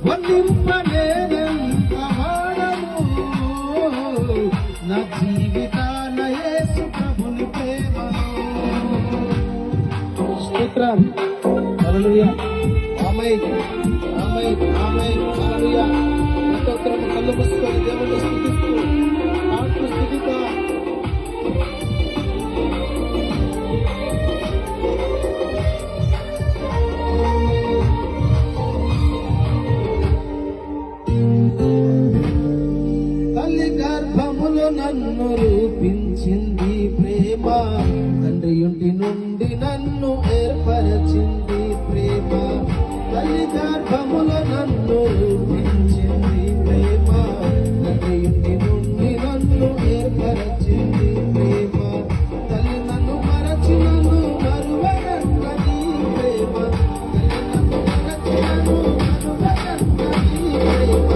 వర్ణింపలేనంత వాడను నా జీవితాన యేసు ప్రభుని ప్రేమను. స్తోత్రం. హల్లెలూయా. ఆమేన్ ఆమేన్ ఆమేన్. హల్లెలూయా. స్తోత్రం. కళ్ళు మూసుకొని దేవుని స్తుతిస్తూ ఆత్మ స్తుతితో తల్లి గర్భములో నన్ను రూపించింది ప్రేమ, తండ్రి ఇంటి నుండి నన్ను ఏర్పరచింది ప్రేమ. తల్లి గర్భములో నన్ను రూపించింది ప్రేమ, తండ్రి ఇంటి నుండి నన్ను ఏర్పరచింది ప్రేమ. తల్లి నన్ను మరచి నన్ను మరువనన్నది ప్రేమ, తల్లి నన్ను మరచి నన్ను మరువనన్నది ప్రేమ,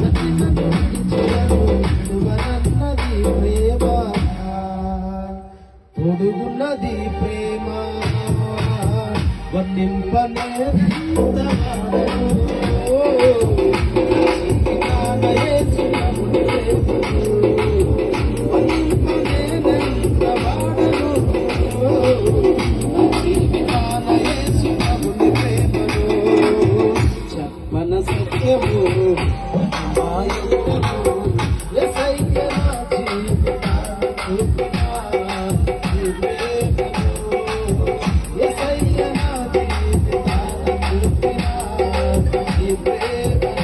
తల్లి నన్ను తొడుగున్నది ప్రేమ. వర్ణింపలేనంత వాడను జీవితాన యేసు ప్రభుని ప్రేమను. వర్ణింపలేనంత వాడను జీవితాన యేసు ప్రభుని ప్రేమను. చెప్పన సత్యము Prayer.